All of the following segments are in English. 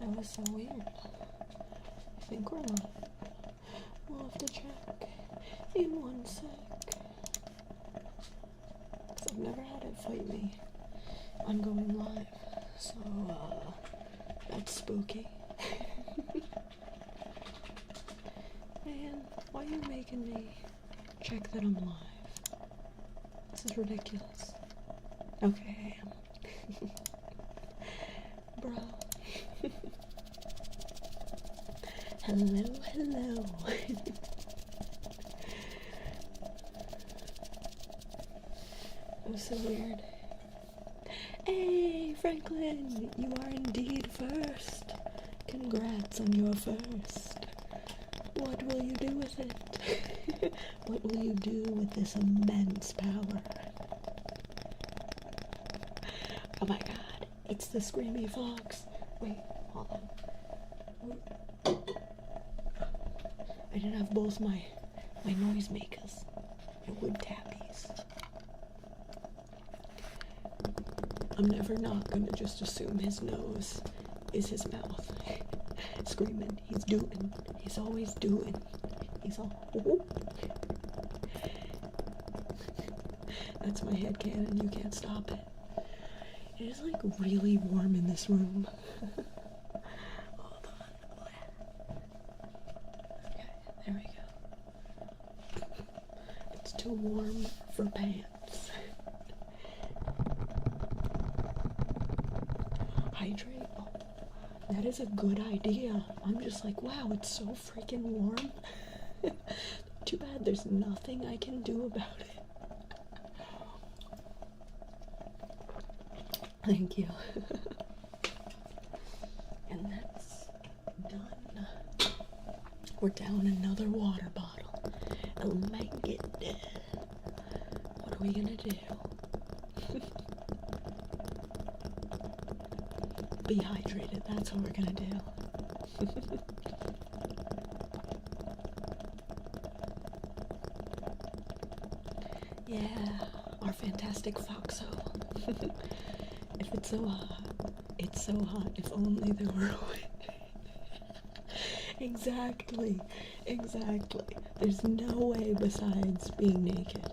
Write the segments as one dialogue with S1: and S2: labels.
S1: That was so weird. I think we're on. We'll have to check in one sec. Because I've never had it fight me on going live. So, that's spooky. Man, why are you making me check that I'm live? This is ridiculous. Okay, I am. Bro. Hello, hello. That was so weird. Hey, Franklin, you are indeed first. Congrats on your first. What will you do with it? What will you do with this immense power? Oh my god, it's the Screamy Fox. Wait, hold on. Wait. I didn't have both my noisemakers, my wood tappies. I'm never not gonna just assume his nose is his mouth. Screaming, he's doing, he's always doing, he's all, oh. That's my headcanon, you can't stop it. It is like really warm in this room. Hold on. Okay, there we go. It's too warm for pants. Hydrate. Oh, that is a good idea. I'm just like, wow, it's so freaking warm. Too bad there's nothing I can do about it. Thank you. And that's done. We're down another water bottle. Oh my goodness. What are we gonna do? Be hydrated, that's what we're gonna do. Yeah, our fantastic foxhole. If it's so hot, it's so hot. If only there were a way. Exactly. There's no way besides being naked.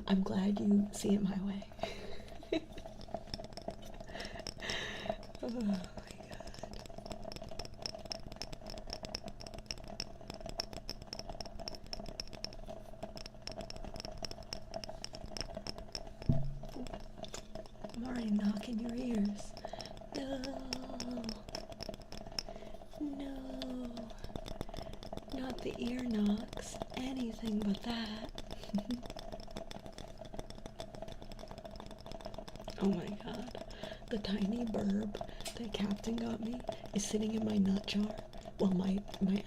S1: I'm glad you see it my way. Oh my god. I'm already knocking your ears. No. Not the ear knocks. Anything but that. Oh my god. The tiny burb that Captain got me is sitting in my nut jar. Well, my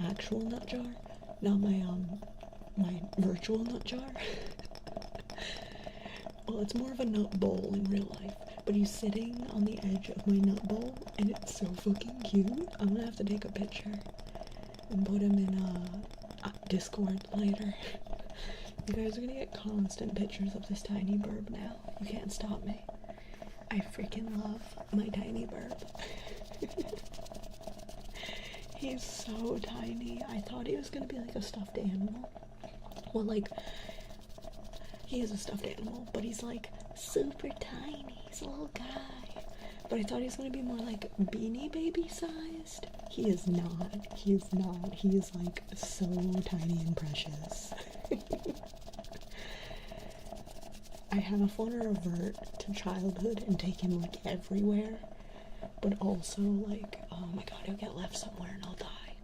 S1: actual nut jar. Not my virtual nut jar. Well, it's more of a nut bowl in real life, but he's sitting on the edge of my nut bowl, and it's so fucking cute. I'm gonna have to take a picture and put him in Discord later. You guys are gonna get constant pictures of this tiny burb now. You can't stop me. I freaking love my tiny burb. He's so tiny. I thought he was gonna be like a stuffed animal. Well, like, he is a stuffed animal, but he's like super tiny. He's a little guy. But I thought he was gonna be more like Beanie Baby sized. He is not. He is not. He is like so tiny and precious. I half want to revert to childhood and take him like everywhere, but also like, oh my god, he'll get left somewhere and I'll die.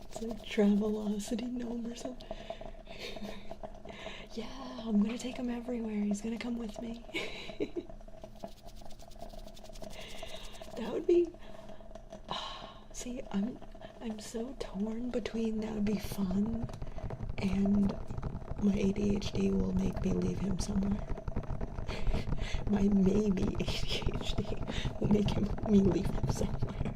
S1: It's like Travelocity gnome or something. Yeah, I'm gonna take him everywhere. He's gonna come with me. That would be. See, I'm so torn between that would be fun and my ADHD will make me leave him somewhere. My maybe ADHD will make me leave him somewhere.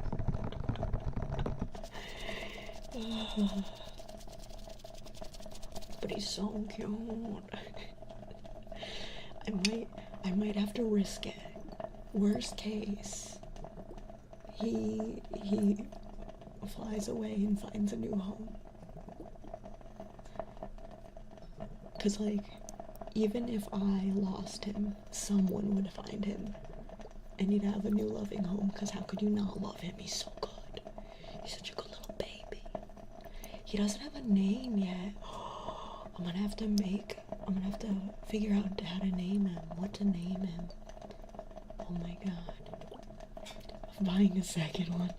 S1: But he's so cute. I might have to risk it. Worst case, he flies away and finds a new home. Cause like, even if I lost him, someone would find him, and he'd have a new loving home. Cause how could you not love him? He's so good. He's such a good little baby. He doesn't have a name yet. I'm gonna have to figure out how to name him. What to name him. Oh my god. I'm buying a second one.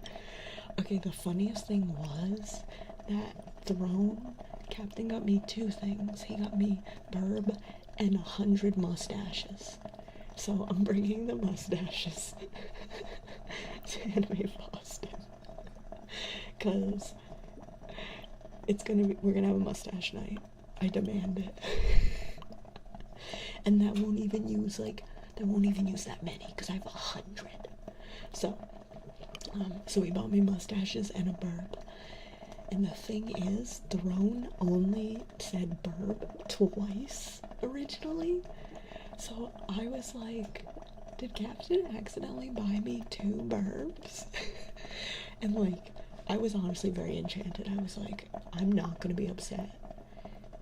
S1: Okay, the funniest thing was that Throne Captain got me 2 things. He got me Burb and 100 mustaches. So I'm bringing the mustaches to Anime Boston. Cause we're gonna have a mustache night. I demand it. And that won't even use that many, because I have 100. So he bought me mustaches and a burb. And the thing is, Throne only said burb twice originally. So I was like, did Captain accidentally buy me 2 burbs? And like, I was honestly very enchanted. I was like, I'm not gonna be upset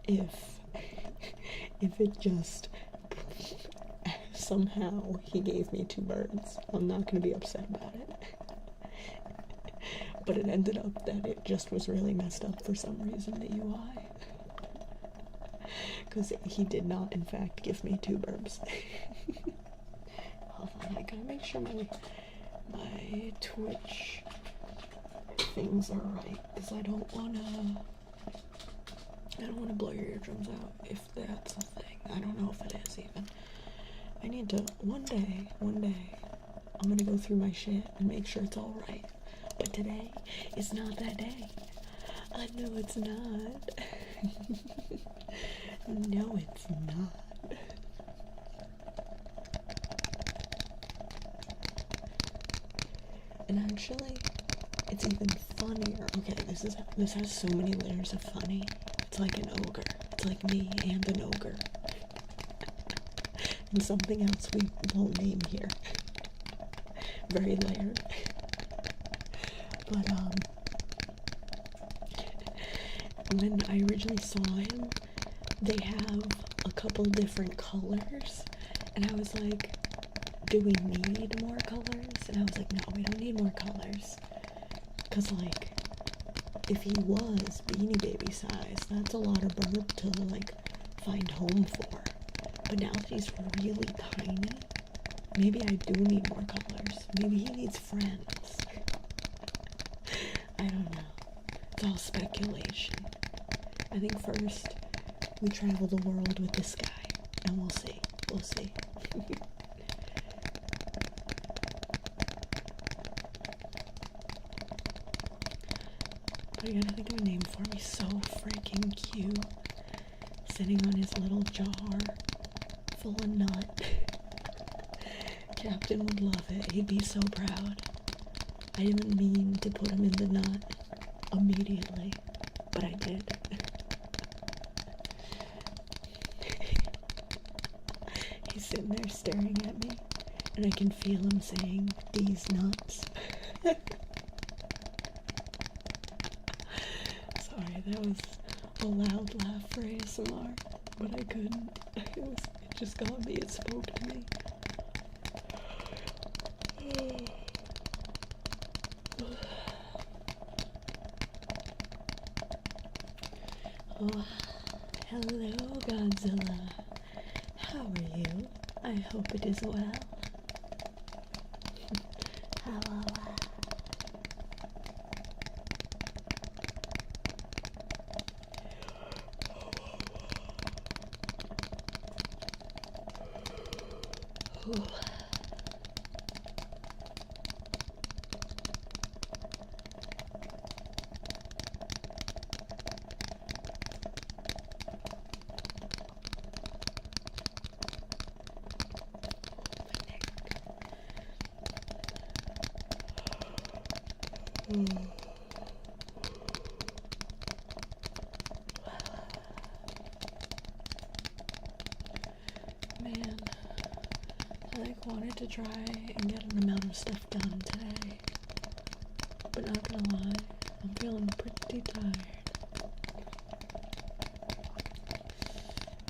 S1: if it just somehow he gave me 2 birds. I'm not gonna be upset about it. But it ended up that it just was really messed up for some reason, the UI. Because he did not, in fact, give me 2 burbs. Hold on, I gotta make sure my Twitch things are right, because I don't wanna blow your eardrums out, if that's a thing. I don't know if it is even. I need to, one day, I'm gonna go through my shit and make sure it's all right. But today is not that day. I know it's not. No, it's not. And actually, it's even funnier. Okay, this has so many layers of funny. It's like an ogre. It's like me and an ogre. And something else we won't name here. Very layered. But when I originally saw him, they have a couple different colors, and I was like, do we need more colors? And I was like, no, we don't need more colors. Cause like, if he was Beanie Baby size, that's a lot of burb to like find home for. But now that he's really tiny, maybe I do need more colors. Maybe he needs friends. I don't know. It's all speculation. I think first we travel the world with this guy, and we'll see. We'll see. But I gotta think of a name for him. He's so freaking cute. Sitting on his little jar full of nut. Captain would love it. He'd be so proud. I didn't mean to put him in the nut immediately, but I did. He's sitting there staring at me, and I can feel him saying, "These nuts." Sorry, that was a loud laugh for ASMR, but I couldn't. It just got me. It spoke to me. Oh, hello, Godzilla. How are you? I hope it is well. Hello. Man, I wanted to try and get an amount of stuff done today. but not gonna lie, I'm feeling pretty tired.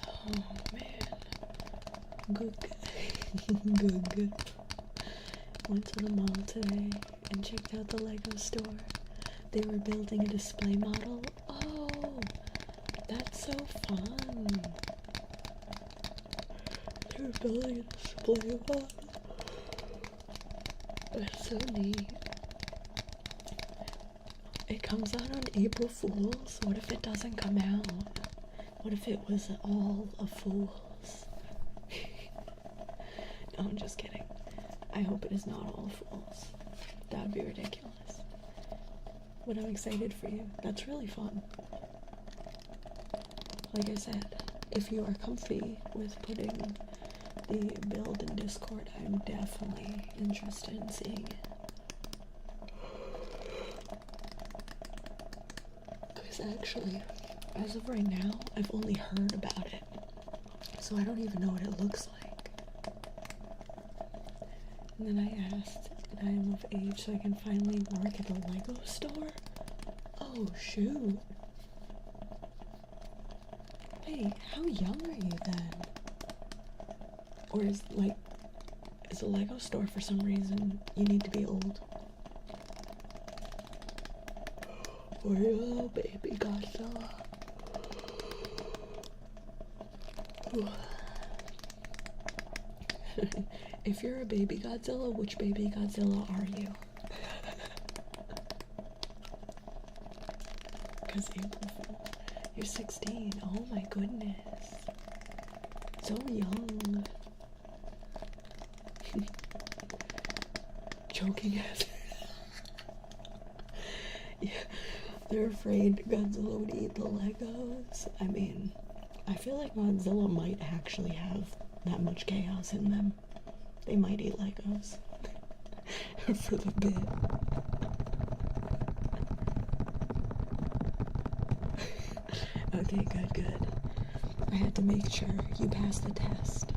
S1: Oh man. Good. Good. Went to the mall today and checked out the Lego store. They were building a display model. Oh, that's so fun. They were building a display model. That's so neat. It comes out on April Fool's. What if it doesn't come out? What if it was all a fool's? No, I'm just kidding. I hope it is not all fools. That would be ridiculous. But I'm excited for you. That's really fun. Like I said, if you are comfy with putting the build in Discord, I'm definitely interested in seeing it. Because actually, as of right now, I've only heard about it. So I don't even know what it looks like. And then I asked that I am of age so I can finally work at a Lego store. Oh, shoot. Hey, how young are you then? Or is a Lego store for some reason you need to be old? Or you a little baby Godzilla? If you're a baby Godzilla, which baby Godzilla are you? Because you're 16. Oh my goodness. So young. Choking us. Yeah, they're afraid Godzilla would eat the Legos. I mean, I feel like Godzilla might actually have that much chaos in them. They might eat Legos. For the bit. Okay, good. I had to make sure you passed the test.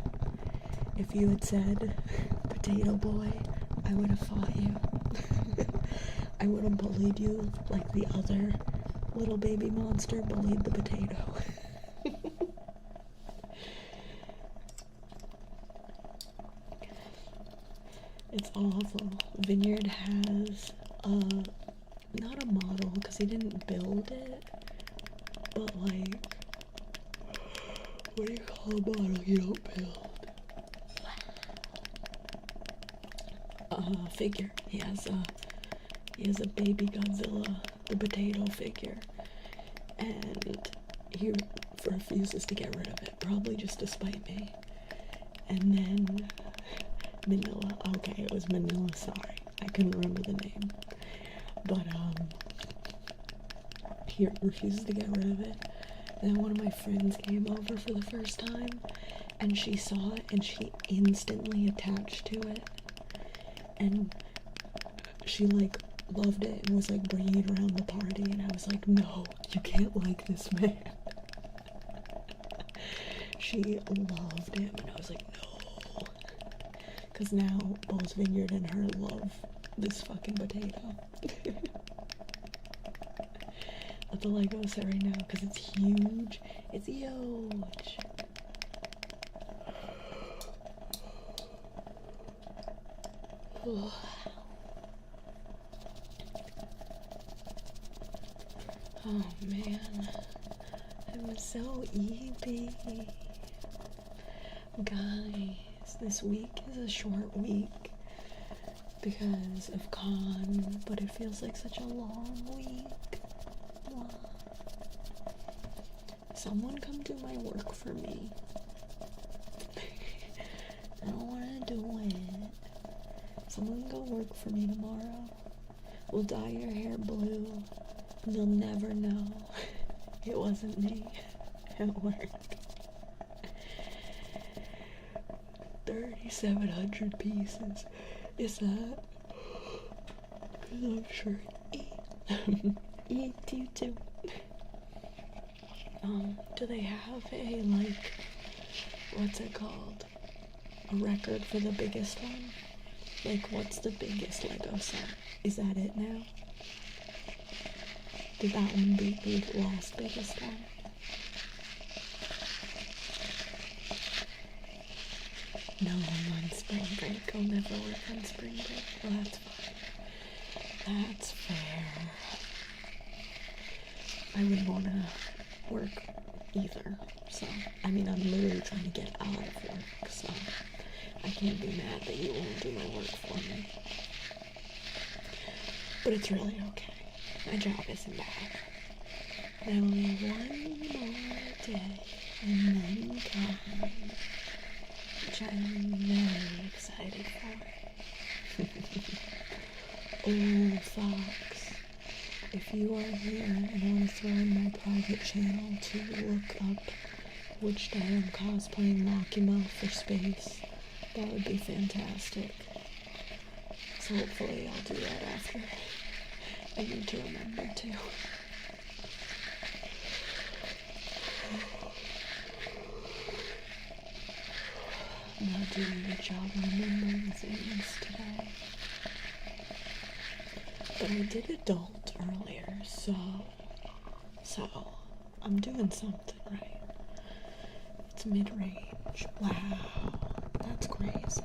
S1: If you had said, potato boy, I would have fought you. I would have bullied you like the other little baby monster bullied the potato. It's awful. Vineyard has not a model because he didn't build it, but like, what do you call a model you don't build? Figure. He has a baby Godzilla, the potato figure, and he refuses to get rid of it, probably just to spite me. And then Manila. Okay, it was Manila, sorry. I couldn't remember the name. But, he refuses to get rid of it. And then one of my friends came over for the first time, and she saw it, and she instantly attached to it. And she, like, loved it and was, like, bringing it around the party, and I was like, no, you can't like this man. She loved him, and I was like, no. Because now both Vineyard and her love this fucking potato. At the Lego set right now, because it's huge. It's huge. Oh man, I'm so eepy. Guys, this week is a short week because of con, but it feels like such a long week. Someone come do my work for me. I don't want to do it. Someone go work for me tomorrow. We'll dye your hair blue, and you'll never know it wasn't me at work. 3,700 pieces. Is that? Because I'm sure eat you too. Do they have a, like, what's it called? A record for the biggest one? Like, what's the biggest Lego set? Is that it now? Did that one beat the last biggest one? No, I'm on spring break. I'll never work on spring break. Well, that's fine. That's fair. I wouldn't want to work either. So, I mean, I'm literally trying to get out of work, so I can't be mad that you won't do my work for me. But it's really okay. My job isn't bad. And only one more day and then come, which I'm very excited for. Oh, Fox, if you are here and want to throw in my private channel to look up which day I'm cosplaying Makima for space, that would be fantastic. So hopefully I'll do that after. I need to remember to. I'm not doing a good job remembering things today. But I did adult earlier, so I'm doing something right. It's mid-range. Wow, that's crazy.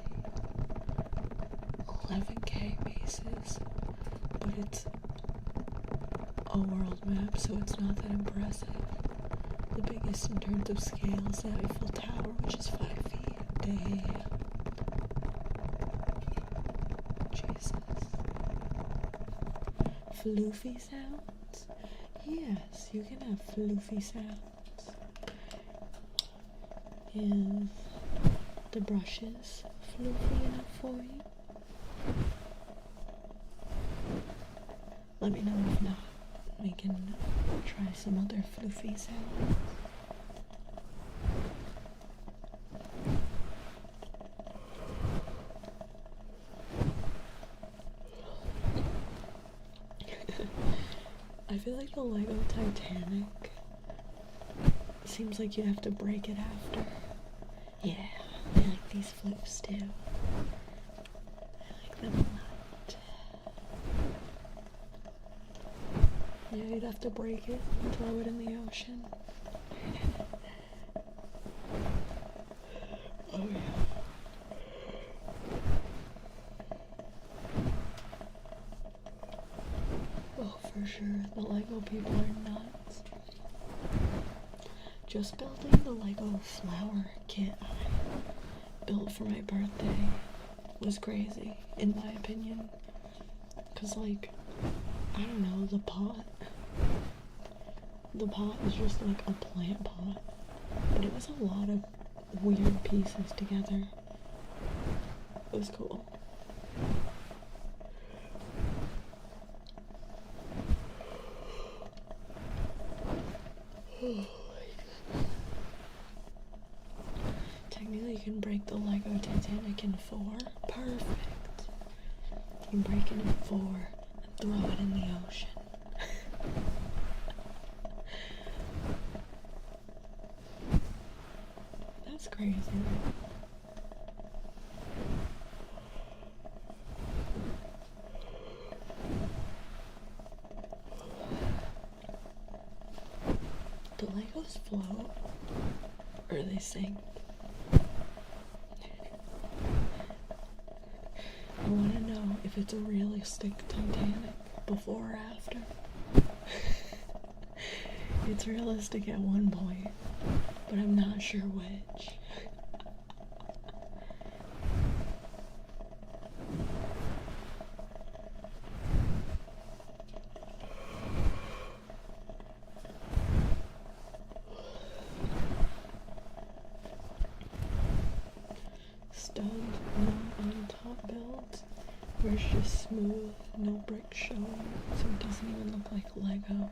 S1: 11k bases, but it's a world map, so it's not that impressive. The biggest in terms of scale is the Eiffel Tower, which is 5 feet. Damn. Jesus. Floofy sounds? Yes, you can have floofy sounds. Is the brushes floofy enough for you? Let me know if not. We can try some other floofy sounds. I feel like the Lego Titanic seems like you'd have to break it after. Yeah, I like these flips too. I like them a lot. Yeah, you'd have to break it and throw it in the ocean. Oh yeah. Oh, for sure, the Lego people are nuts. Just building the Lego flower kit I built for my birthday was crazy, in my opinion. 'Cause, like, I don't know, the pot is just like a plant pot, but it was a lot of weird pieces together. It was cool. Technically you can break the Lego Titanic in 4. Perfect. You can break it in 4 and throw it in the ocean. That's crazy. Do Legos float? Or they sink? I want to know if it's a realistic Titanic before or after. It's realistic at one point, but I'm not sure which. Stud, not on top build, where it's just smooth, no bricks showing, so it doesn't even look like Lego.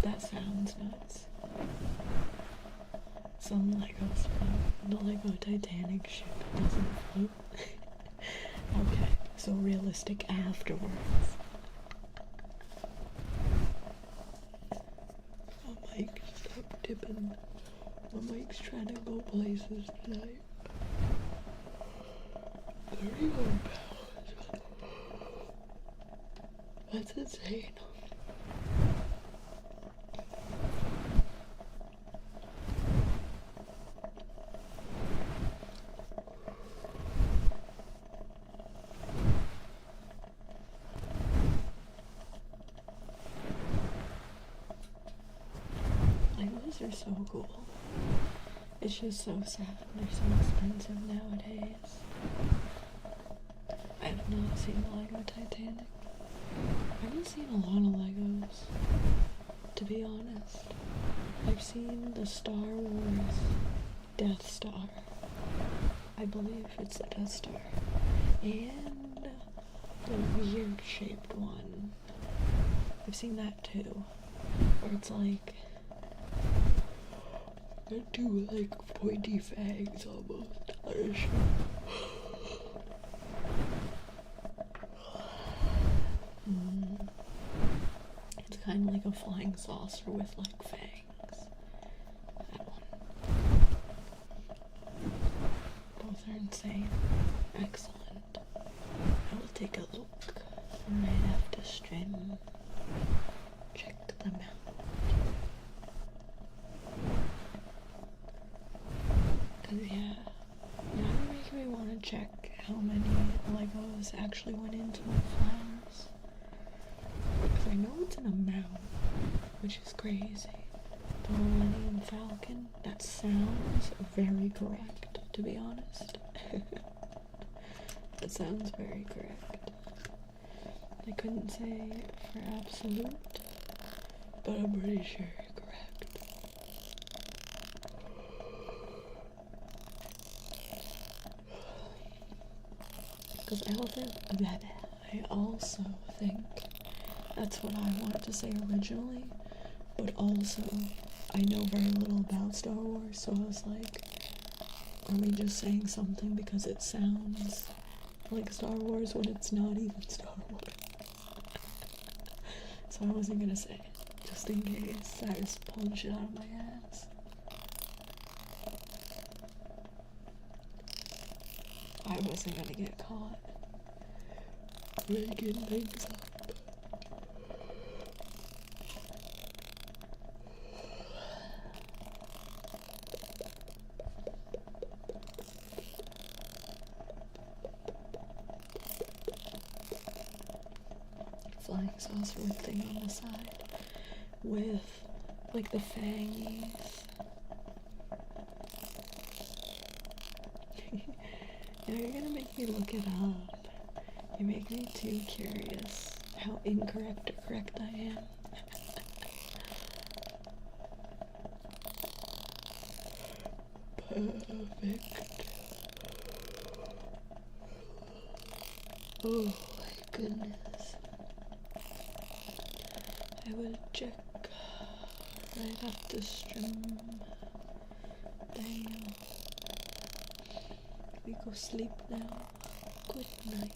S1: That sounds nuts. Some Legos float. The Lego Titanic ship doesn't float. Okay, so realistic afterwards. Oh, Mike, stop dipping. My Mike's trying to go places tonight. 31 pounds. That's insane. they're so cool. It's just so sad they're so expensive nowadays. I have not seen the Lego Titanic. I haven't seen a lot of Legos, to be honest. I've seen the Star Wars Death Star. I believe it's the Death Star. And the weird shaped one. I've seen that too. Where it's like two like pointy fangs almost on a ship. It's kind of like a flying saucer with like fangs. That one. Both are insane. Excellent. I will take a look right after stream. Check them out. Cause yeah, now you're making me want to check how many Legos actually went into my files. Because I know it's an amount, which is crazy. The Millennium Falcon, that sounds very correct, to be honest. That sounds very correct. I couldn't say for absolute, but I'm pretty sure correct. Because I also think that's what I wanted to say originally, but also I know very little about Star Wars, so I was like, are we just saying something because it sounds like Star Wars when it's not even Star Wars? So I wasn't gonna say it, just in case I was pulling shit out of my ass. I wasn't gonna get caught making things up. Flying saucer thing on the side with like the fangies. Now you're gonna make me look it up. You make me too curious how incorrect or correct I am. Perfect. Oh my goodness. I will check right after stream. Damn. We go sleep now. Good night.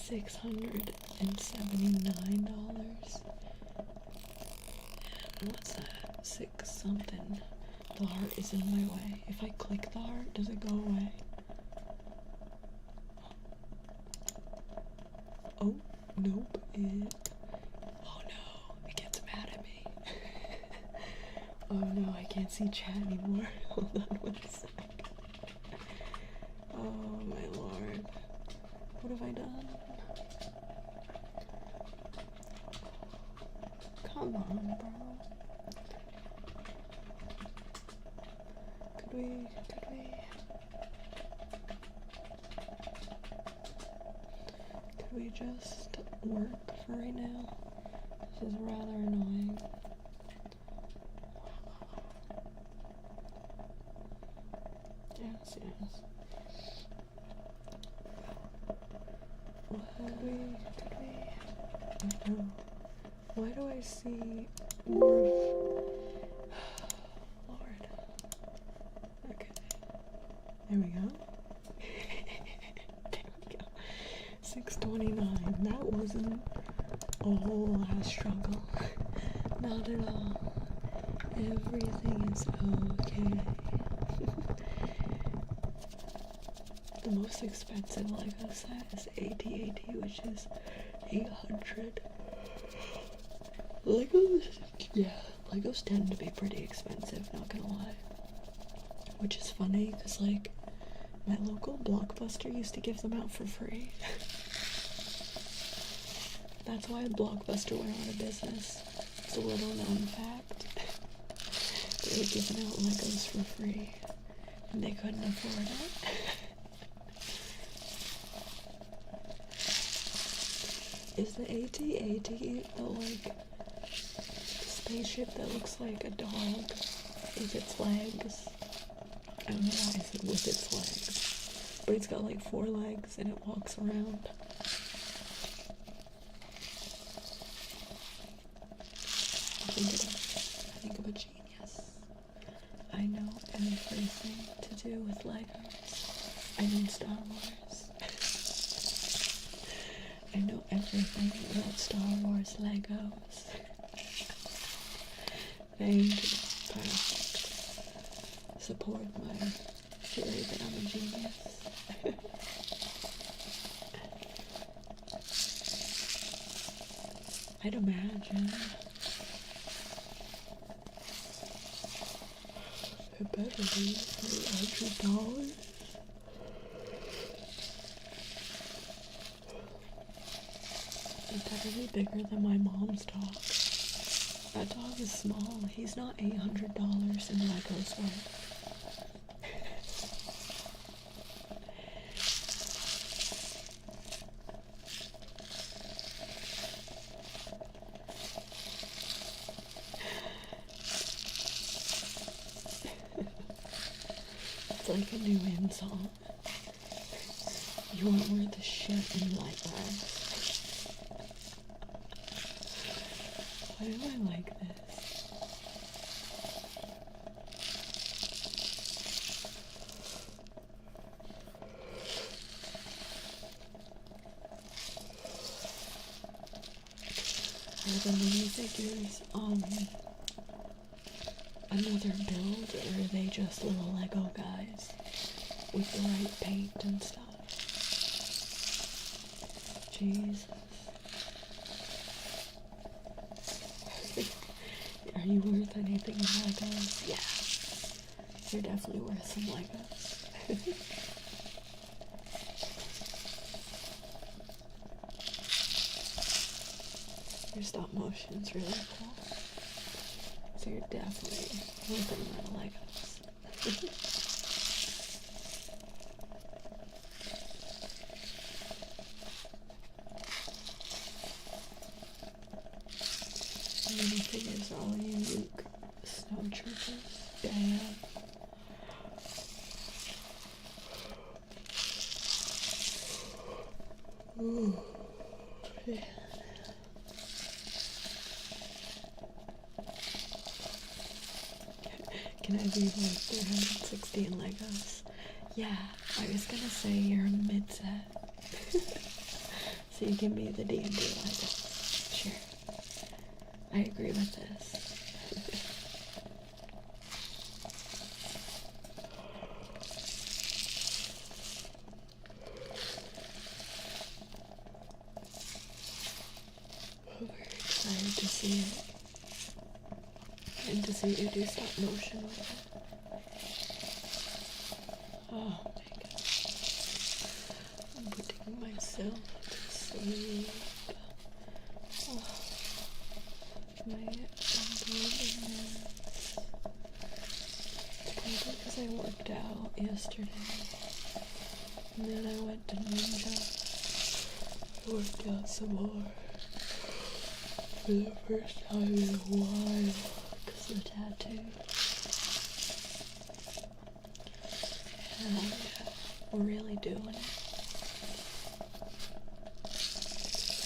S1: $679. And what's that? 6 something. The heart is in my way. If I click the heart, does it go away? Oh, nope. Oh no, it gets mad at me. Oh no, I can't see chat anymore. Hold on 1 sec. Oh my lord. What have I done? Come on, bro. Could we just work for right now? This is rather annoying. Yes. Could we? No. Why do I see more of... Lord. Okay. There we go. There we go. 629. That wasn't a whole ass struggle. Not at all. Everything is okay. The most expensive Lego set is AT-AT, which is 800. Legos tend to be pretty expensive, not gonna lie. Which is funny, because, like, my local Blockbuster used to give them out for free. That's why Blockbuster went out of business. It's a little known fact. They were giving out Legos for free, and they couldn't afford it. Is the AT-AT the, like, spaceship that looks like a dog with its legs? I don't know why I said with its legs, but it's got like 4 legs and it walks around. I think I'm a genius. I know everything to do with Legos. I mean Star Wars. I know everything about Star Wars Legos. Thank you. Perfect. Support my theory that I'm a genius. I'd imagine. It better be $800. It better be bigger than my mom's dog. That dog is small. He's not $800 in Legos worth. It's like a new in song. You aren't worth a shit in Legos. Why do I like this? Are the minifigures another build, or are they just little Lego guys with the right paint and stuff? Jesus. Are you worth anything in Legos? Yeah. You're definitely worth some Legos. Your stop motion's really cool. So you're definitely worth a lot of Legos. Minifigures are all unique snowtroopers. Yeah. Ooh. Yeah. Can I be like 360 in Legos? Yeah, I was gonna say you're a mid-set. So you can be the D&D Legos. Sure. I agree with this. I'm very excited to see it. And to see you do stop motion with it. Oh my god. I'm putting myself to sleep. Oh. My abdomen. Probably because I worked out yesterday. And then I went to Ninja. I worked out some more. For the first time in a while. Because of the tattoo. And we're really doing it.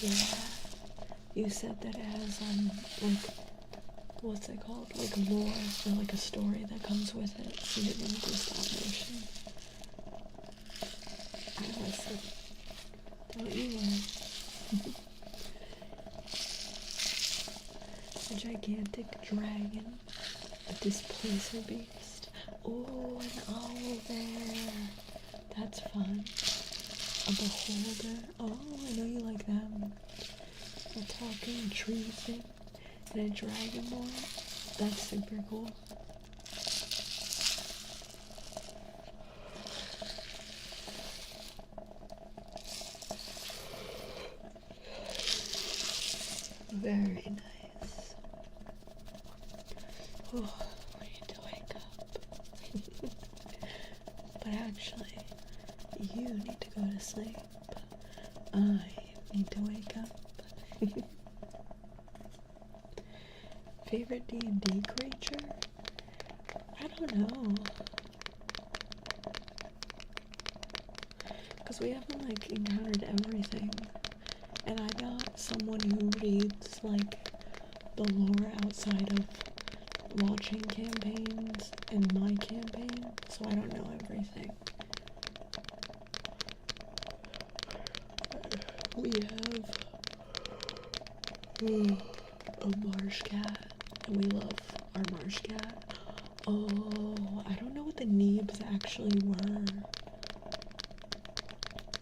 S1: Yeah. You said that it has, like, what's it called? Like a lore, or like a story that comes with it. So you didn't do stop motion. I listen. Don't you worry. Which I gigantic dragon, a displacer beast. Oh, an owl there. That's fun. A beholder. Oh, I know you like them. A talking tree thing. And a dragonborn. That's super cool. Very nice. Oh, I need to wake up. But actually, you need to go to sleep. I need to wake up. Favorite D&D creature? I don't know. Because we haven't, like, encountered everything. And I'm not someone who reads, like, the lore outside of watching campaigns and my campaign, so I don't know everything. We have a marsh cat, and we love our marsh cat. Oh, I don't know what the Neebs actually were,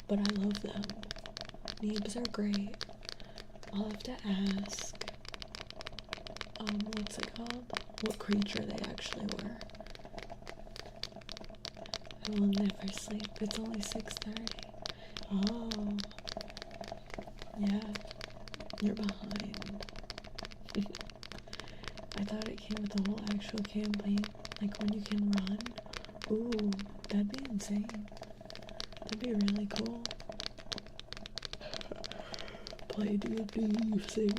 S1: but I love them. Neebs are great. I'll have to ask, what's it called? What creature they actually were. I will never sleep. It's only 6:30. Oh. Yeah. You're behind. I thought it came with the whole actual campaign. Like when you can run. Ooh, that'd be insane. That'd be really cool. Play D&D using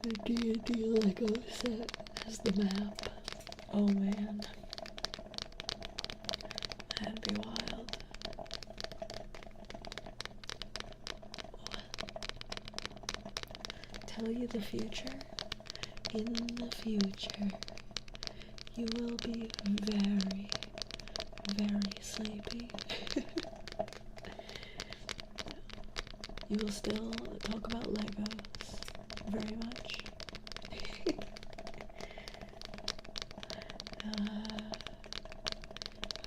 S1: the D&D Lego set as the map. Oh man. That'd be wild. Tell you the future? In the future, you will be very, very sleepy. You will still talk about Legos very much.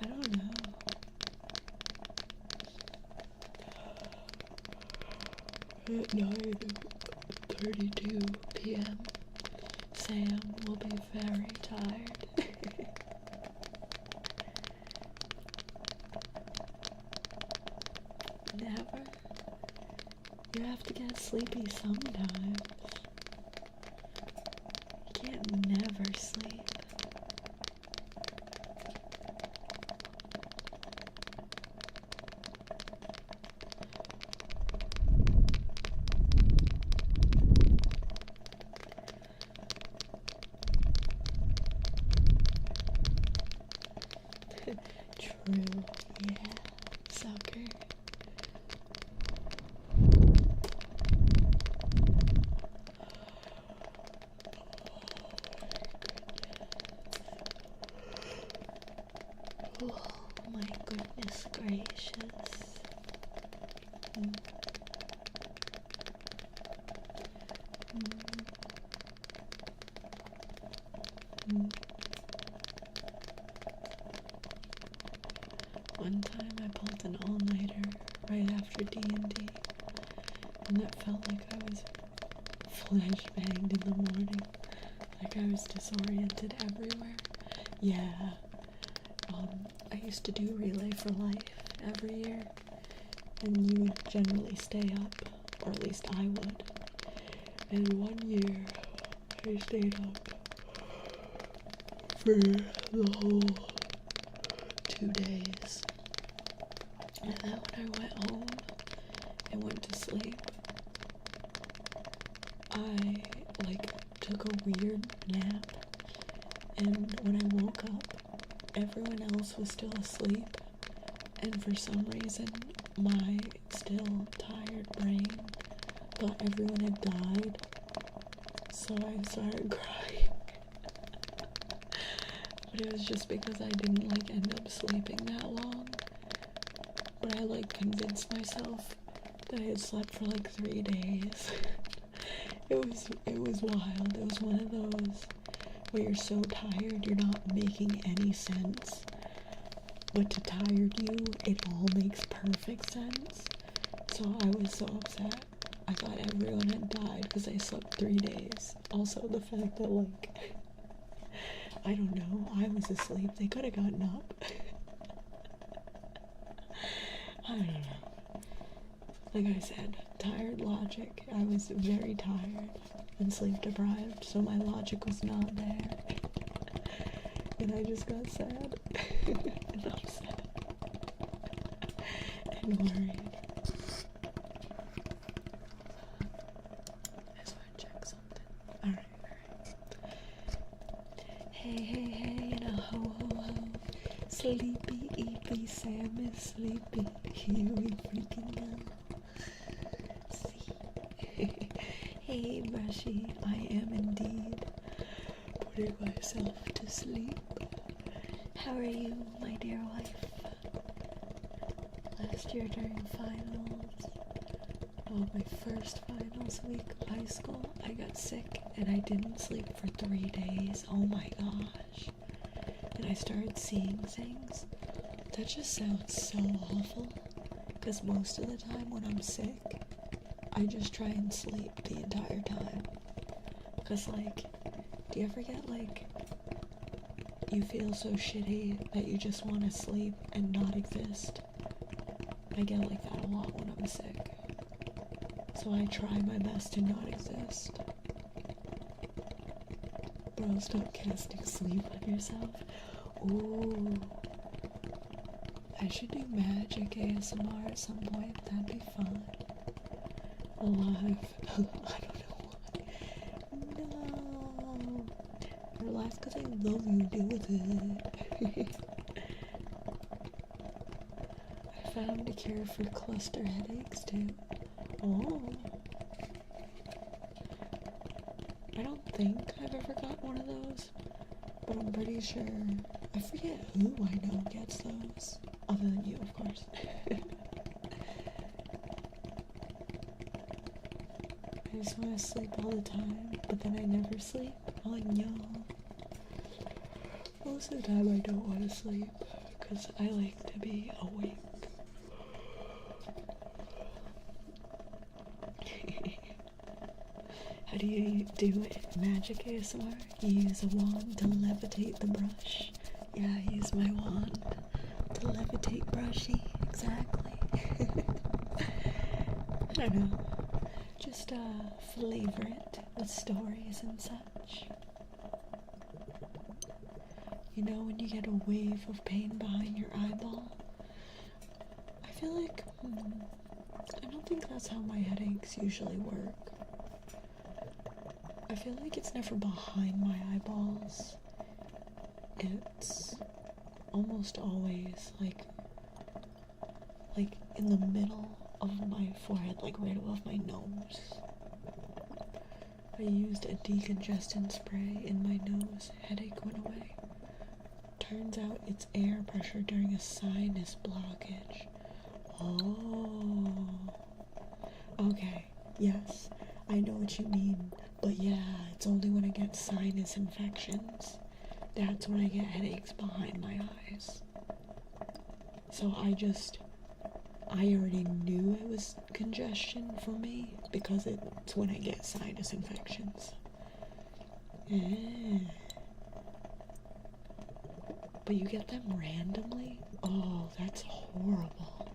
S1: I don't know. At 9:32 p.m. Sam will be very tired. Never. You have to get sleepy sometimes. You can't never sleep. True, yeah, sucker. Oh my goodness gracious. One time I pulled an all-nighter right after D&D, and that felt like I was flashbanged in the morning, like I was disoriented everywhere. Yeah, I used to do Relay for Life every year, and you would generally stay up, or at least I would. And one year, I stayed up for the whole 2 days. And then when I went home and went to sleep, I, took a weird nap. And when I woke up, everyone else was still asleep. And for some reason, my still tired brain thought everyone had died. So I started crying. But it was just because I didn't, end up sleeping that long. But I, convinced myself that I had slept for, 3 days. It was wild. It was one of those where you're so tired you're not making any sense. But to tired you, it all makes perfect sense. So I was so upset. I thought everyone had died because I slept 3 days. Also, the fact that, like, I don't know, I was asleep. They could have gotten up. I don't know. Like I said, tired logic. I was very tired and sleep deprived, so my logic was not there. And I just got sad and upset and worried. I just want to check something. Alright. Hey, and a ho ho ho. Sleepy, eepy, Sam is sleepy. Here we freaking go. See? Hey, Brushy, I am indeed putting myself to sleep. How are you, my dear wife? Last year during finals, my first finals week of high school, I got sick and I didn't sleep for 3 days. Oh my gosh. And I started seeing things. That just sounds so awful. Because most of the time when I'm sick, I just try and sleep the entire time. Because, like, do you ever get, like, you feel so shitty that you just want to sleep and not exist? I get like that a lot when I'm sick. So I try my best to not exist. Bro, stop casting sleep on yourself. Ooh. I should do magic ASMR at some point. That'd be fun. Alive. I don't know why. No. Relax because I love you. Deal with it. I found a cure for cluster headaches too. Oh. I don't think I've ever got one of those, but I'm pretty sure. I forget who I know gets those. Other than you, of course. I just want to sleep all the time, but then I never sleep. Oh no. Most of the time I don't want to sleep, because I like to be awake. How do you do it? Magic ASMR? You use a wand to levitate the brush. Yeah, I use my wand to levitate Brushy. Exactly. I don't know. Just flavor it with stories and such. You know when you get a wave of pain behind your eyeball? I feel like, I don't think that's how my headaches usually work. I feel like it's never behind my eyeballs. It's almost always like in the middle of my forehead, like right above my nose. I used a decongestant spray in my nose. Headache went away. Turns out it's air pressure during a sinus blockage. Oh. Okay, yes, I know what you mean. But yeah, it's only when I get sinus infections. That's when I get headaches behind my eyes. So I already knew it was congestion for me because it's when I get sinus infections. But you get them randomly? Oh, that's horrible.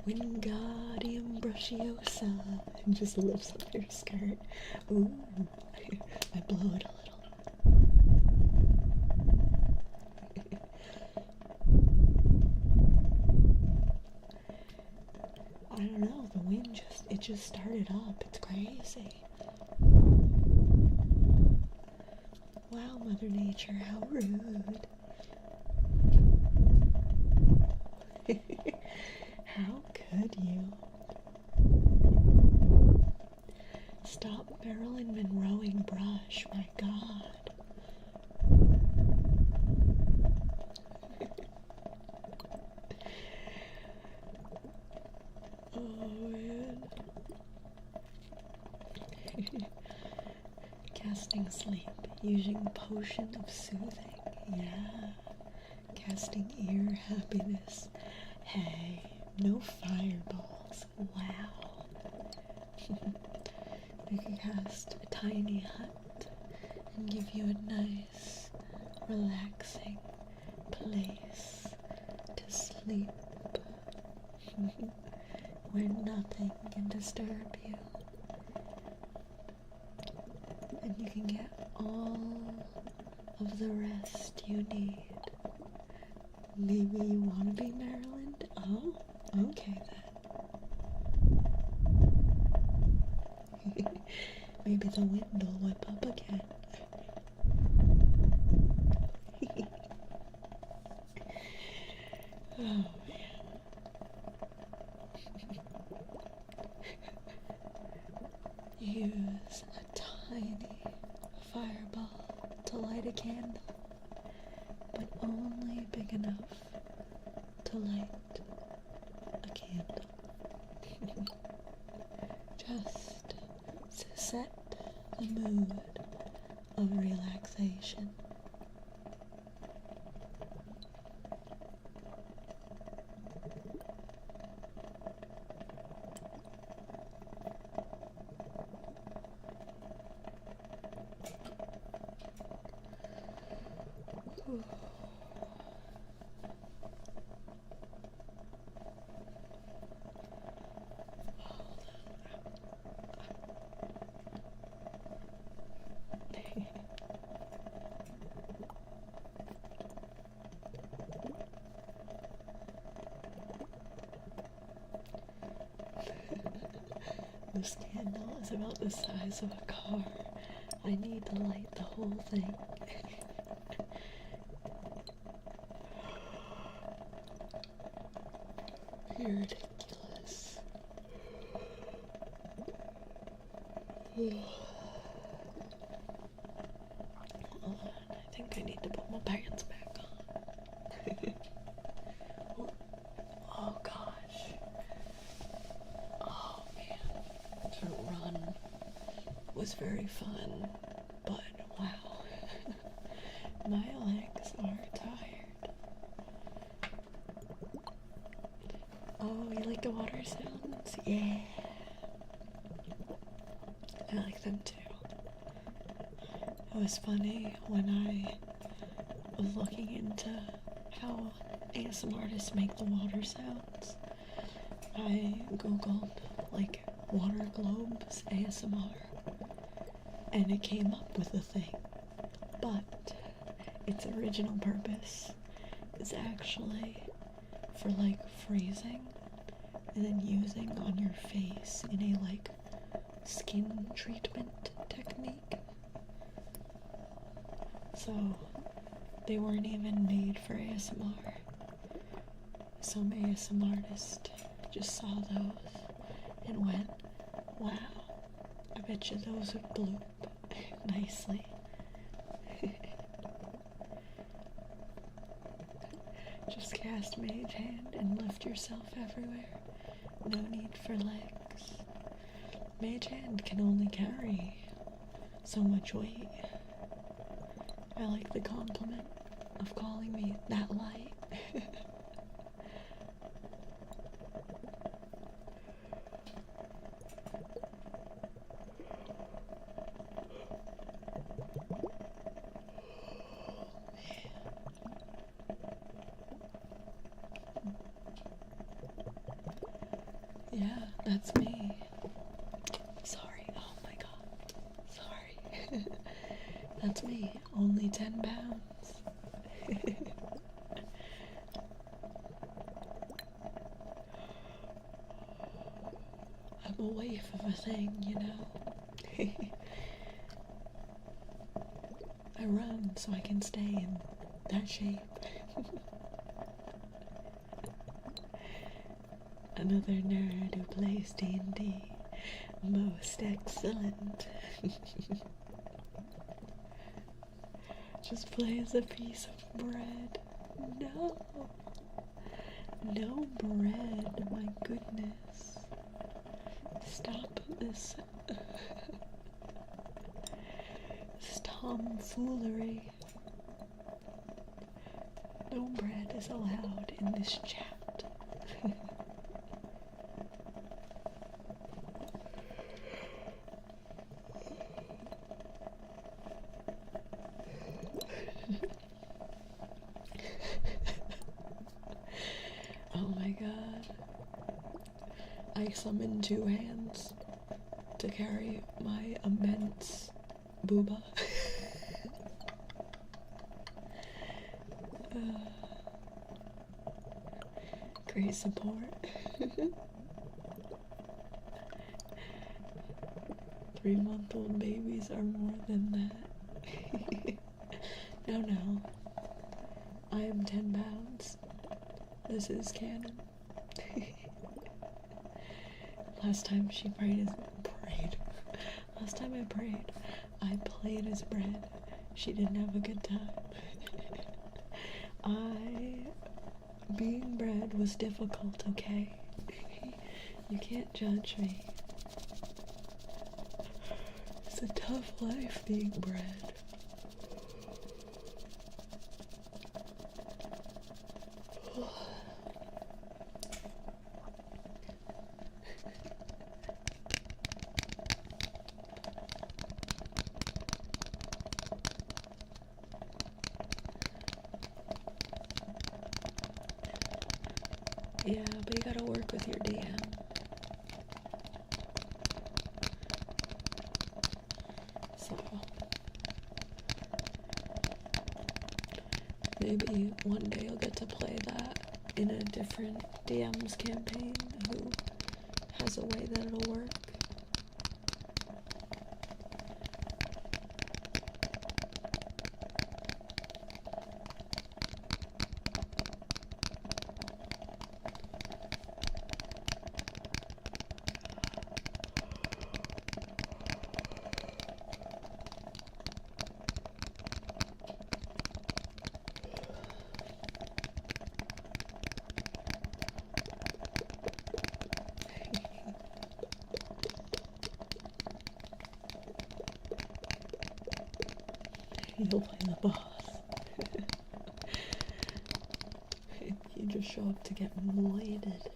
S1: Wingardium Brushiosa, and just lifts up your skirt. Ooh, I blow it a little. I don't know, the wind just started up. It's crazy. Wow, Mother Nature, how rude. How could you? Stop Marilyn Monroeing brush, my god. Oh man. casting sleep using potion of soothing. Yeah. Casting ear happiness. Hey, no fireballs. Wow. You can cast a tiny hut and give you a nice, relaxing place to sleep where nothing can disturb you. And you can get all of the rest you need. Maybe you want to be Maryland? Oh, okay then. Maybe the wind will whip up again. Oh man. Use a tiny fireball to light a candle, but only big enough to light a candle. Just to set the mood of relaxation. This candle is about the size of a car. I need to light the whole thing. You're ridiculous. Hold on, I think I need to put my pants back on. Oh gosh. Oh man. The run was very fun, but wow. My legs are tired. Oh, you like the water sounds? Yeah. I like them too. It was funny when I was looking into how ASMR artists make the water sounds. I googled like water globes ASMR and it came up with a thing, but its original purpose is actually for like freezing and then using on your face in a like skin treatment technique. So they weren't even made for ASMR. Some ASMR artist just saw those and went, wow, I bet you those would bloop nicely. Just cast Mage Hand and lift yourself everywhere. No need for legs. Mage Hand can only carry so much weight. I like the compliment of calling me that light. Yeah, that's me. Sorry, oh my god. Sorry. That's me, only 10 pounds. I'm a waif of a thing, you know. I run so I can stay in that shape. Another nerd who plays D&D. Most excellent. Just plays a piece of bread. No. No bread, my goodness. Stop this. tomfoolery. No bread is allowed in this chat. Oh my god. I summoned 2 hands to carry my immense booba. Great support. 3-month-old babies are more than that. No. I am 10 pounds. This is canon. Last time I played as bread. She didn't have a good time. Being bread was difficult, okay? You can't judge me. It's a tough life being bread. Yeah, but you gotta work with your DM. So, maybe one day you'll get to play that in a different DM's campaign who has a way that it'll work. You'll play the boss. You just show up to get moided.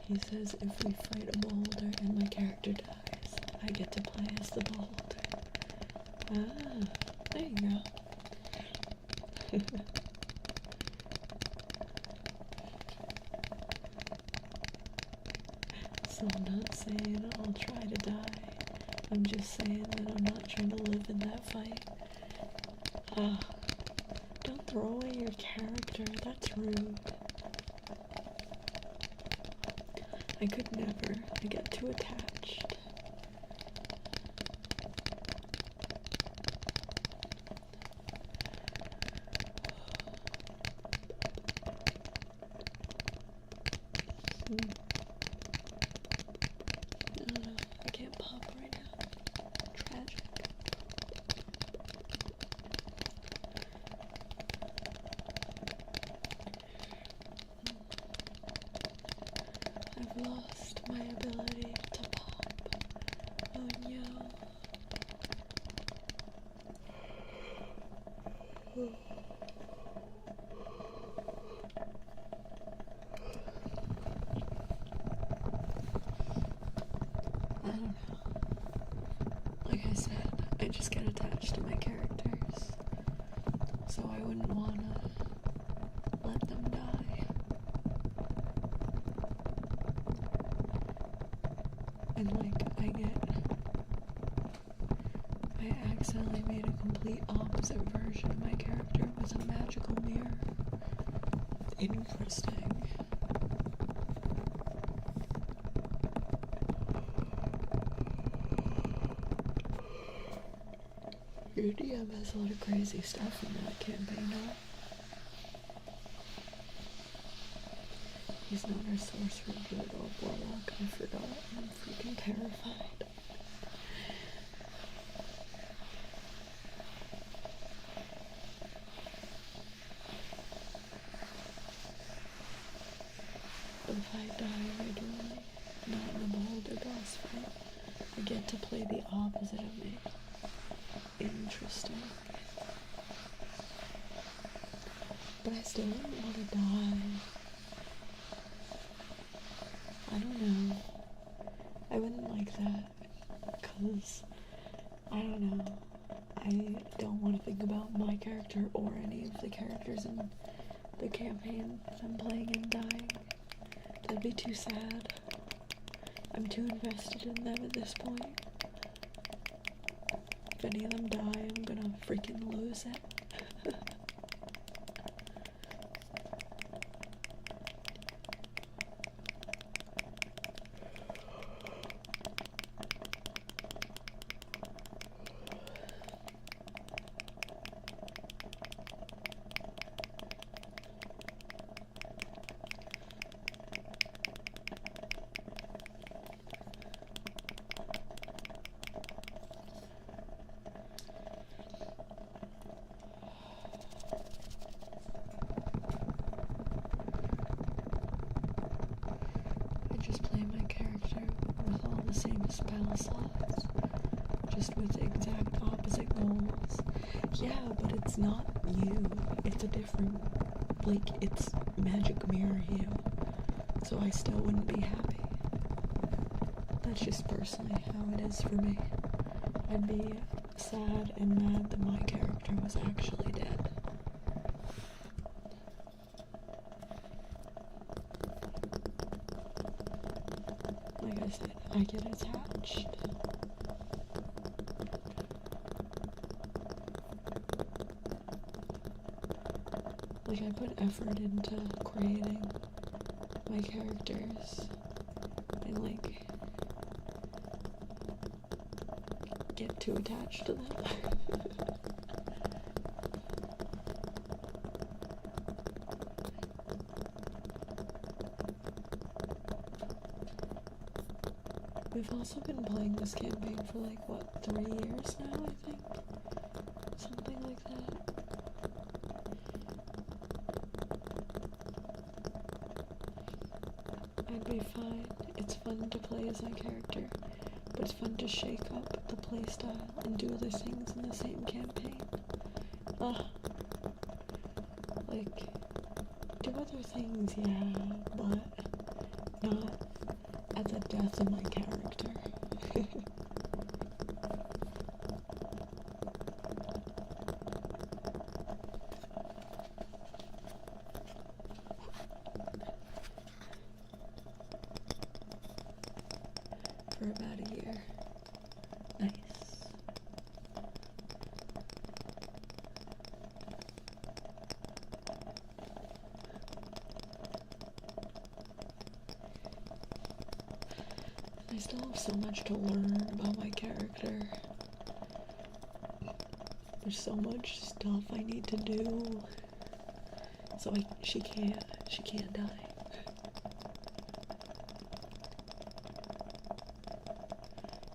S1: He says if we fight a beholder and my character dies, I get to play as the beholder. Ah, there you go. So I'm not saying I'll try to die. I'm just saying that I'm not trying to live in that fight. Don't throw away your character. That's rude. I could never. I get too attached. No, I can't pop right now. Tragic. I've lost my ability to pop. Oh no. I don't know. Like I said, I just get attached to my characters. So I wouldn't want to let them die. And like, I accidentally made a complete opposite version of my character. It was a magical mirror. Interesting. Your DM has a lot of crazy stuff in that campaign, huh? He's not a sorcerer, druid, or warlock. I forgot. I'm freaking terrified. to play the opposite of me. Interesting. But I still wouldn't want to die. I don't know. I wouldn't like that. Because, I don't know. I don't want to think about my character or any of the characters in the campaign that I'm playing and dying. That'd be too sad. I'm too invested in them at this point. If any of them die, I'm gonna freaking lose it. Just play my character with all the same spell slots, just with exact opposite goals. Yeah, but it's not you. It's a different, like, it's magic mirror you. So I still wouldn't be happy. That's just personally how it is for me. I'd be sad and mad that my character was actually dead. Like I said, I get attached. Like, I put effort into creating my characters and, like, get too attached to them. We've also been playing this campaign for like, what, 3 years now, I think? Something like that. I'd be fine. It's fun to play as my character, but it's fun to shake up the playstyle and do other things in the same campaign. Like, do other things, yeah, but not at the death of my character. For about a year. Nice. I still have so much to learn about my character. There's so much stuff I need to do. So she can't die.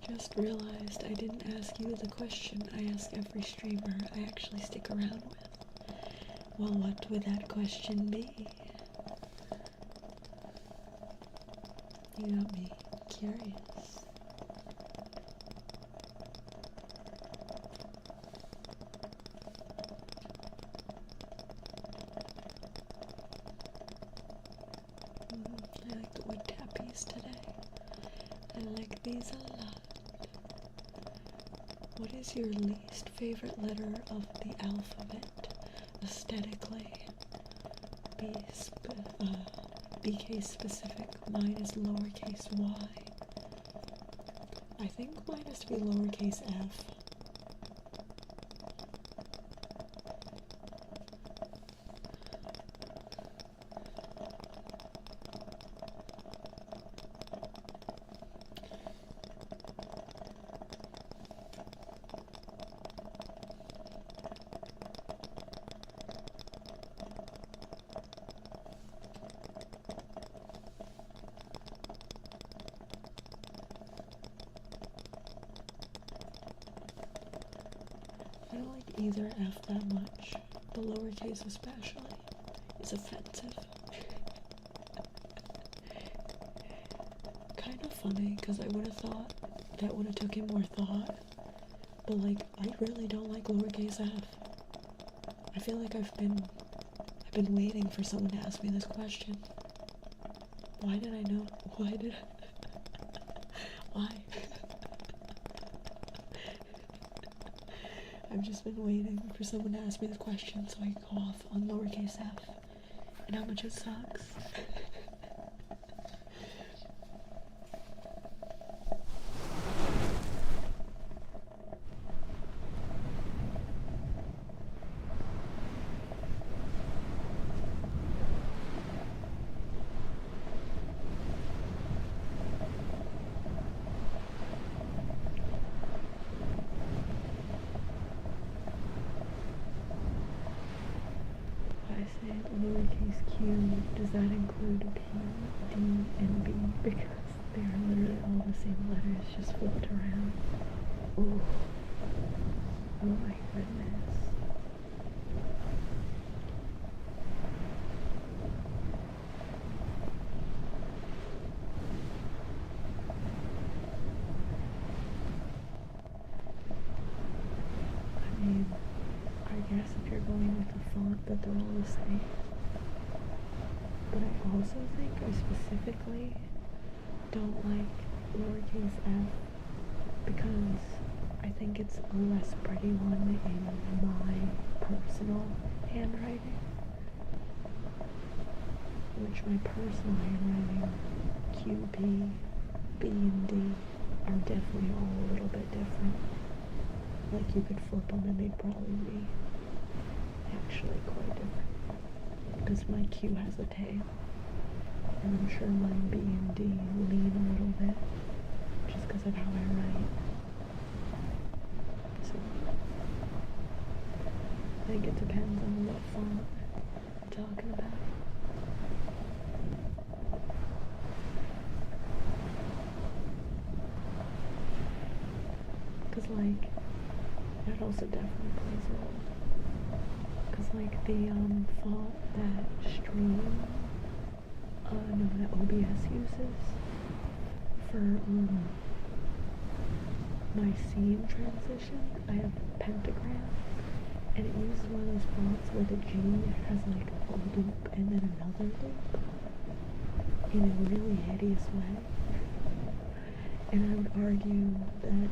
S1: Just realized I didn't ask you the question I ask every streamer I actually stick around with. Well, what would that question be? You got me curious. I like the wood tappies today. I like these a lot. What is your least favorite letter of the alphabet, aesthetically? Be case specific. Mine is lowercase y. I think mine has to be lowercase f. I don't like either F that much. The lowercase especially is offensive. Kind of funny, because I would have thought that would have taken more thought. But like, I really don't like lowercase f. I feel like I've been waiting for someone to ask me this question. Why did I know? Why? I've just been waiting for someone to ask me this question so I can go off on lowercase f and how much it sucks. Lowercase q, does that include P, D, and B? Because they are literally all the same letters, just flipped around. Ooh. Oh my goodness. I mean, I guess if you're going with the font that they're all the same. But I also think I specifically don't like lowercase f because I think it's a less pretty one in my personal handwriting. Which my personal handwriting, Q, P, B, and D are definitely all a little bit different. Like you could flip them and they'd probably be actually quite different. Because my Q has a tail, and I'm sure my B and D lean a little bit, just because of how I write. So, I think it depends on what font you're talking about. Because, like, that also definitely plays a role. Because, like, the font that that OBS uses for my scene transition, I have pentagram, and it uses one of those fonts where the G has like a loop and then another loop in a really hideous way. And I would argue that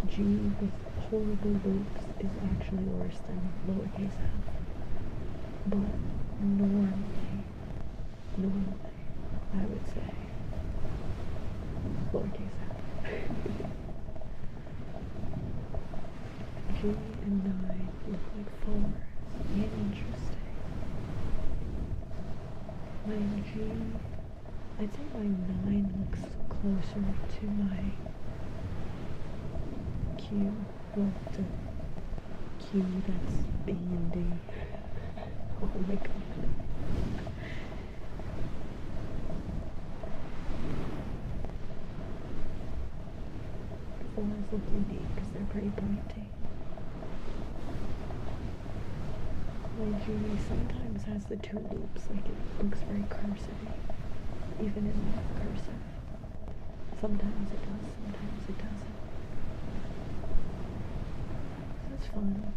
S1: G with horrible loops is actually worse than lowercase f. But normally, I would say lowercase f. G and 9 look like 4s. Interesting. My G, I'd say my 9 looks closer to my Q, well, to Q that's B and D. Oh my god. 4s look unique because they're pretty pointy. My G sometimes has the 2 loops, like it looks very cursive, even in cursive. Sometimes it does, sometimes it doesn't. That's fun.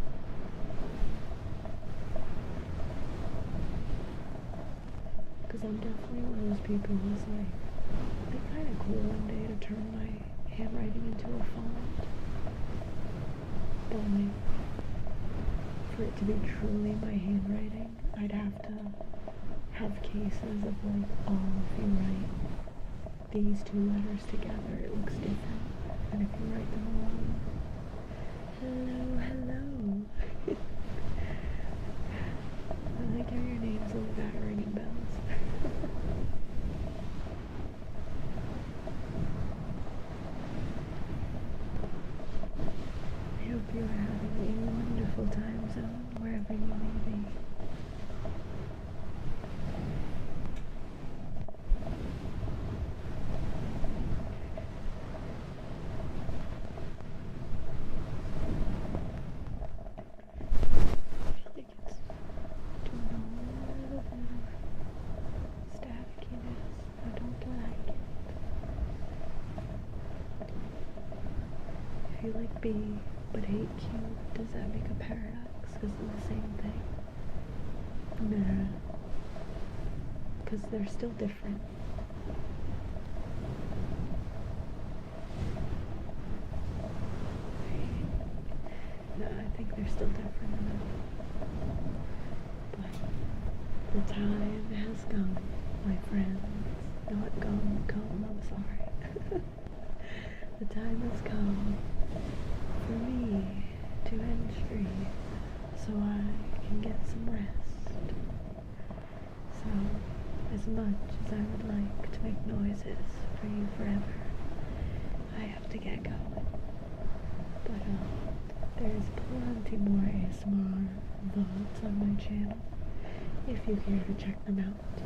S1: Because I'm definitely one of those people who's like, it'd be kind of cool one day to turn my handwriting into a font. But like, for it to be truly my handwriting, I'd have to have cases of like, oh, if you write these 2 letters together, it looks different. And if you write them alone, hello. I like how your name's all about ringing bells. I hope you are having a wonderful time zone wherever you may be. I feel like it's doing a little better. if you like B but hate Q, does that make a paradox? Because they're the same thing. Nah. Because they're still different. No, I think they're still different enough. But the time has come, my friends. Not come, I'm sorry. The time has come for me to end stream so I can get some rest. So, as much as I would like to make noises for you forever, I have to get going. But there's plenty more ASMR VODs on my channel. If you care to check them out,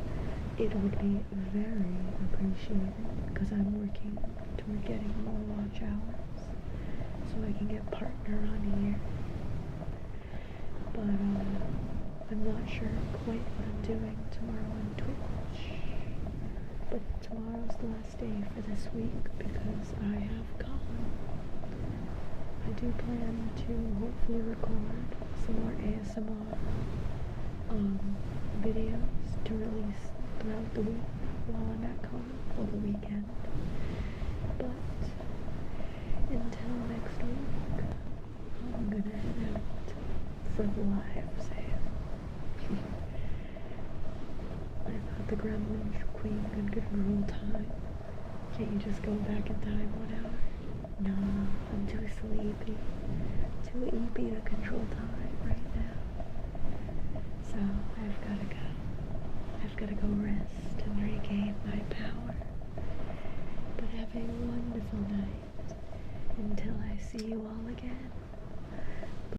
S1: it would be very appreciated because I'm working toward getting more watch hours so I can get partner on here. But I'm not sure quite what I'm doing tomorrow on Twitch. But tomorrow's the last day for this week because I have gone. I do plan to hopefully record some more ASMR videos to release throughout the week while I'm at con or the weekend. But until next week, I'm gonna head out for the live sale. I thought the Gremlin Queen could get her whole time. Can't you just go back in time 1 hour? No, I'm too sleepy. Too eepy to control time right now. So I've gotta go. I've gotta go rest and regain my power. But have a wonderful night until I see you all again.